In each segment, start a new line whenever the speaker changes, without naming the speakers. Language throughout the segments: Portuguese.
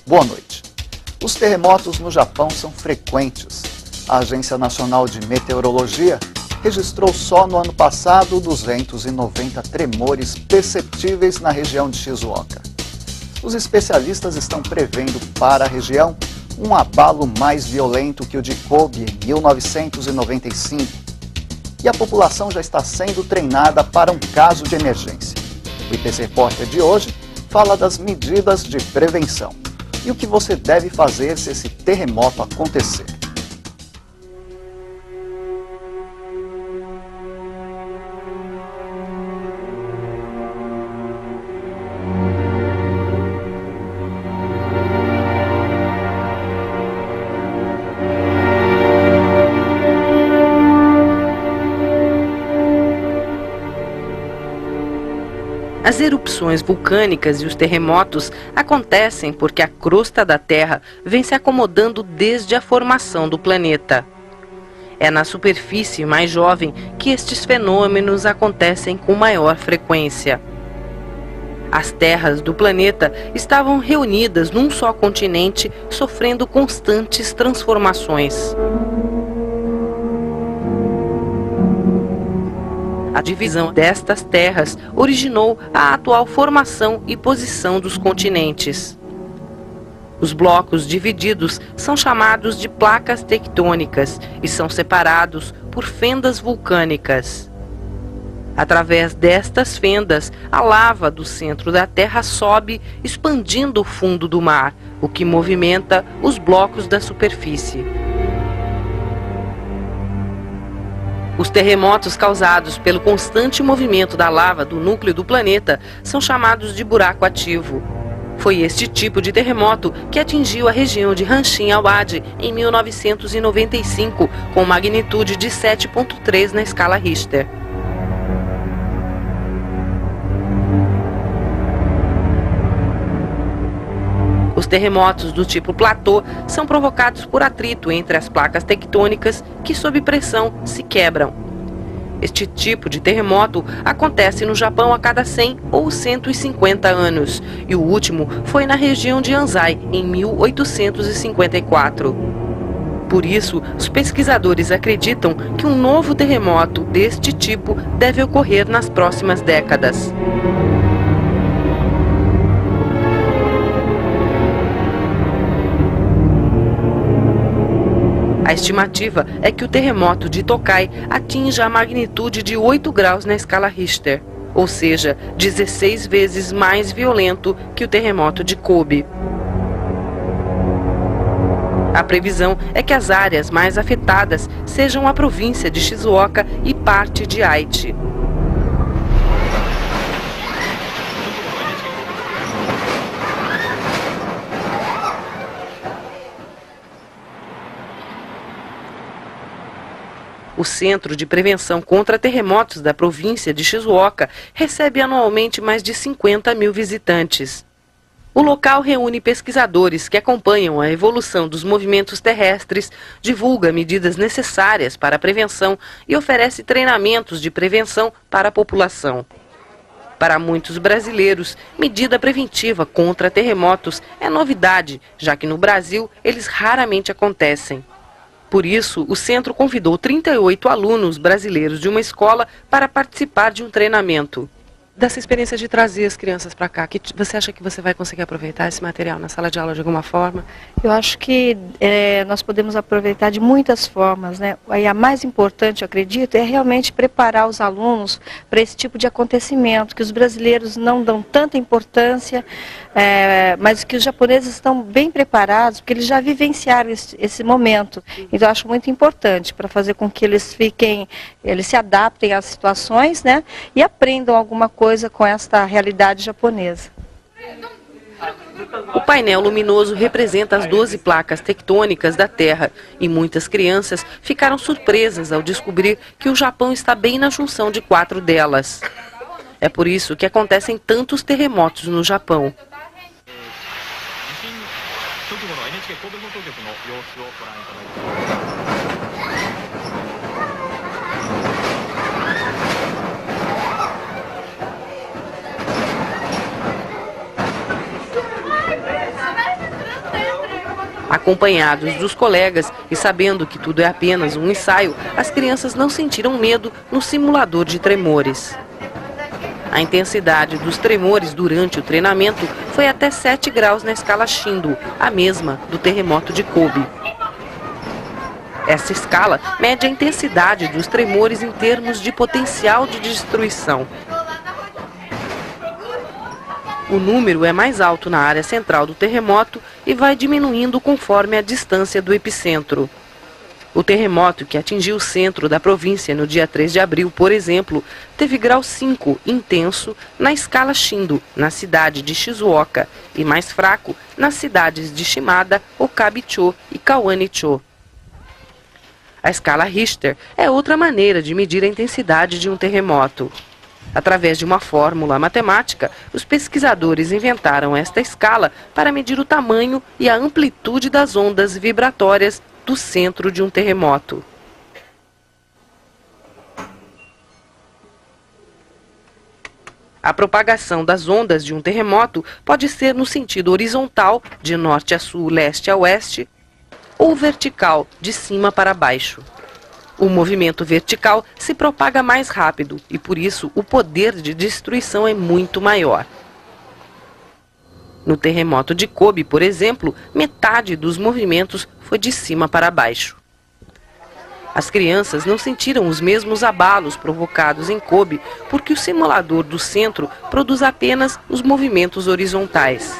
Boa noite. Os terremotos no Japão são frequentes. A Agência Nacional de Meteorologia registrou só no ano passado 290 tremores perceptíveis na região de Shizuoka. Os especialistas estão prevendo para a região um abalo mais violento que o de Kobe em 1995. E a população já está sendo treinada para um caso de emergência. O IPC Repórter de hoje fala das medidas de prevenção e o que você deve fazer se esse terremoto acontecer.
As erupções vulcânicas e os terremotos acontecem porque a crosta da Terra vem se acomodando desde a formação do planeta. É na superfície mais jovem que estes fenômenos acontecem com maior frequência. As terras do planeta estavam reunidas num só continente, sofrendo constantes transformações. A divisão destas terras originou a atual formação e posição dos continentes. Os blocos divididos são chamados de placas tectônicas e são separados por fendas vulcânicas. Através destas fendas, a lava do centro da Terra sobe, expandindo o fundo do mar, o que movimenta os blocos da superfície. Os terremotos causados pelo constante movimento da lava do núcleo do planeta são chamados de buraco ativo. Foi este tipo de terremoto que atingiu a região de Hanshin Awadi em 1995, com magnitude de 7,3 na escala Richter. Os terremotos do tipo platô são provocados por atrito entre as placas tectônicas que, sob pressão, se quebram. Este tipo de terremoto acontece no Japão a cada 100 ou 150 anos, e o último foi na região de Anzai, em 1854. Por isso, os pesquisadores acreditam que um novo terremoto deste tipo deve ocorrer nas próximas décadas. A estimativa é que o terremoto de Tokai atinja a magnitude de 8 graus na escala Richter, ou seja, 16 vezes mais violento que o terremoto de Kobe. A previsão é que as áreas mais afetadas sejam a província de Shizuoka e parte de Aichi. O Centro de Prevenção contra Terremotos da província de Shizuoka recebe anualmente mais de 50 mil visitantes. O local reúne pesquisadores que acompanham a evolução dos movimentos terrestres, divulga medidas necessárias para a prevenção e oferece treinamentos de prevenção para a população. Para muitos brasileiros, medida preventiva contra terremotos é novidade, já que no Brasil eles raramente acontecem. Por isso, o centro convidou 38 alunos brasileiros de uma escola para participar de um treinamento. Dessa experiência de trazer as crianças para cá, você acha que você vai conseguir aproveitar esse material na sala de aula de alguma forma?
Eu acho que nós podemos aproveitar de muitas formas, né? E a mais importante, eu acredito, é realmente preparar os alunos para esse tipo de acontecimento, que os brasileiros não dão tanta importância, mas que os japoneses estão bem preparados, porque eles já vivenciaram esse momento. Então, eu acho muito importante para fazer com que eles se adaptem às situações, né? E aprendam alguma coisa com esta realidade japonesa.
O painel luminoso representa as 12 placas tectônicas da Terra e muitas crianças ficaram surpresas ao descobrir que o Japão está bem na junção de 4 delas. É por isso que acontecem tantos terremotos no Japão. Acompanhados dos colegas e sabendo que tudo é apenas um ensaio, as crianças não sentiram medo no simulador de tremores. A intensidade dos tremores durante o treinamento foi até 7 graus na escala Shindo, a mesma do terremoto de Kobe. Essa escala mede a intensidade dos tremores em termos de potencial de destruição. O número é mais alto na área central do terremoto e vai diminuindo conforme a distância do epicentro. O terremoto que atingiu o centro da província no dia 3 de abril, por exemplo, teve grau 5 intenso na escala Shindo, na cidade de Shizuoka, e mais fraco nas cidades de Shimada, Okabe-cho e Kawane-cho. A escala Richter é outra maneira de medir a intensidade de um terremoto. Através de uma fórmula matemática, os pesquisadores inventaram esta escala para medir o tamanho e a amplitude das ondas vibratórias do centro de um terremoto. A propagação das ondas de um terremoto pode ser no sentido horizontal, de norte a sul, leste a oeste, ou vertical, de cima para baixo. O movimento vertical se propaga mais rápido e, por isso, o poder de destruição é muito maior. No terremoto de Kobe, por exemplo, metade dos movimentos foi de cima para baixo. As crianças não sentiram os mesmos abalos provocados em Kobe, porque o simulador do centro produz apenas os movimentos horizontais.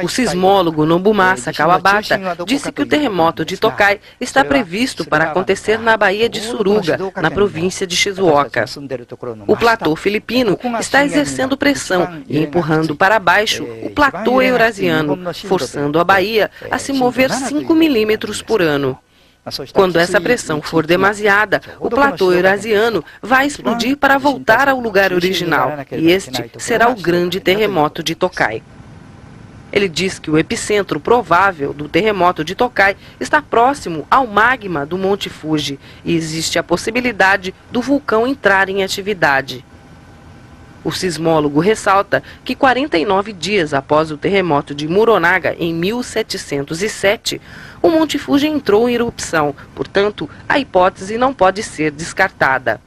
O sismólogo Nobumasa Kawabata disse que o terremoto de Tokai está previsto para acontecer na Baía de Suruga, na província de Shizuoka. O platô filipino está exercendo pressão e empurrando para baixo o platô eurasiano, forçando a Baía a se mover 5 milímetros por ano. Quando essa pressão for demasiada, o platô eurasiano vai explodir para voltar ao lugar original, e este será o grande terremoto de Tokai. Ele diz que o epicentro provável do terremoto de Tokai está próximo ao magma do Monte Fuji e existe a possibilidade do vulcão entrar em atividade. O sismólogo ressalta que 49 dias após o terremoto de Muronaga, em 1707, o Monte Fuji entrou em erupção, portanto, a hipótese não pode ser descartada.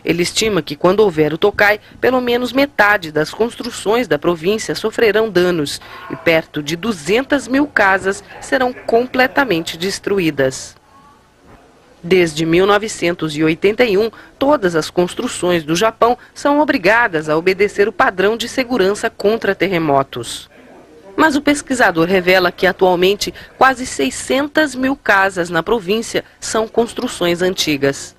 Ele estima que quando houver o Tokai, pelo menos metade das construções da província sofrerão danos e perto de 200 mil casas serão completamente destruídas. Desde 1981, todas as construções do Japão são obrigadas a obedecer o padrão de segurança contra terremotos. Mas o pesquisador revela que atualmente quase 600 mil casas na província são construções antigas.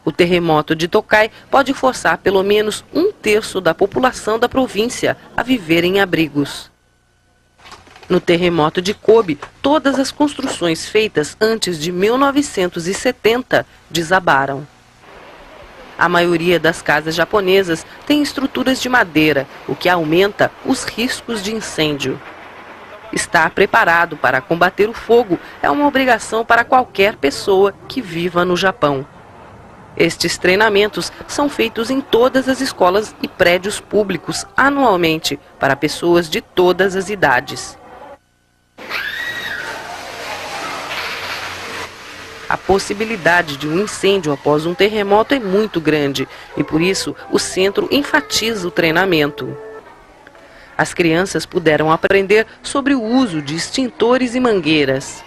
O terremoto de Tokai pode forçar pelo menos 1/3 da população da província a viver em abrigos. No terremoto de Kobe, todas as construções feitas antes de 1970 desabaram. A maioria das casas japonesas tem estruturas de madeira, o que aumenta os riscos de incêndio. Estar preparado para combater o fogo é uma obrigação para qualquer pessoa que viva no Japão. Estes treinamentos são feitos em todas as escolas e prédios públicos anualmente para pessoas de todas as idades. A possibilidade de um incêndio após um terremoto é muito grande e, por isso, o centro enfatiza o treinamento. As crianças puderam aprender sobre o uso de extintores e mangueiras.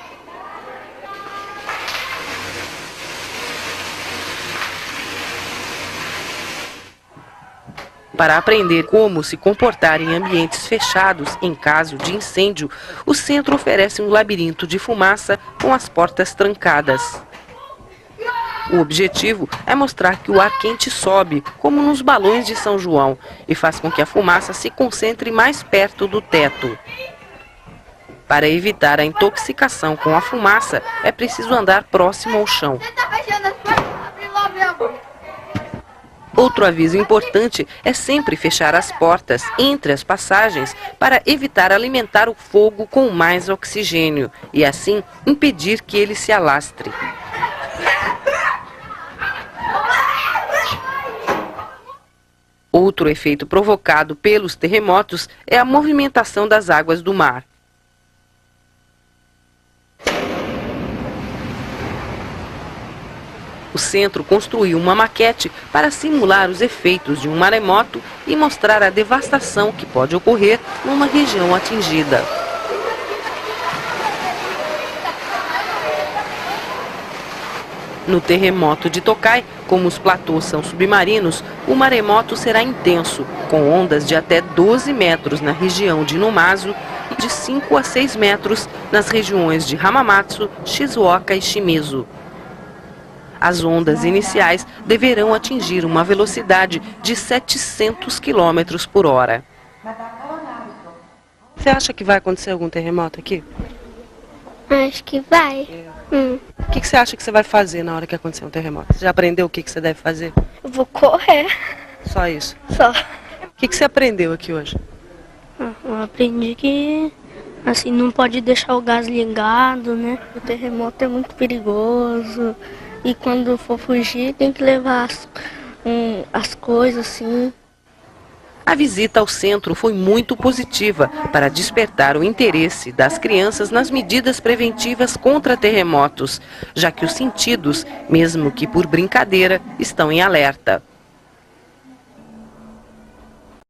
Para aprender como se comportar em ambientes fechados em caso de incêndio, o centro oferece um labirinto de fumaça com as portas trancadas. O objetivo é mostrar que o ar quente sobe, como nos balões de São João, e faz com que a fumaça se concentre mais perto do teto. Para evitar a intoxicação com a fumaça, é preciso andar próximo ao chão. Outro aviso importante é sempre fechar as portas entre as passagens para evitar alimentar o fogo com mais oxigênio e, assim, impedir que ele se alastre. Outro efeito provocado pelos terremotos é a movimentação das águas do mar. O centro construiu uma maquete para simular os efeitos de um maremoto e mostrar a devastação que pode ocorrer numa região atingida. No terremoto de Tokai, como os platôs são submarinos, o maremoto será intenso, com ondas de até 12 metros na região de Numazu e de 5 a 6 metros nas regiões de Hamamatsu, Shizuoka e Shimizu. As ondas iniciais deverão atingir uma velocidade de 700 km por hora. Você acha que vai acontecer algum terremoto aqui?
Acho que vai.
O que você acha que você vai fazer na hora que acontecer um terremoto? Você já aprendeu o que você deve fazer?
Eu vou correr.
Só isso?
Só.
O que você aprendeu aqui hoje?
Eu aprendi que assim não pode deixar o gás ligado, né? O terremoto é muito perigoso. E quando for fugir tem que levar as coisas assim.
A visita ao centro foi muito positiva para despertar o interesse das crianças nas medidas preventivas contra terremotos, já que os sentidos, mesmo que por brincadeira, estão em alerta.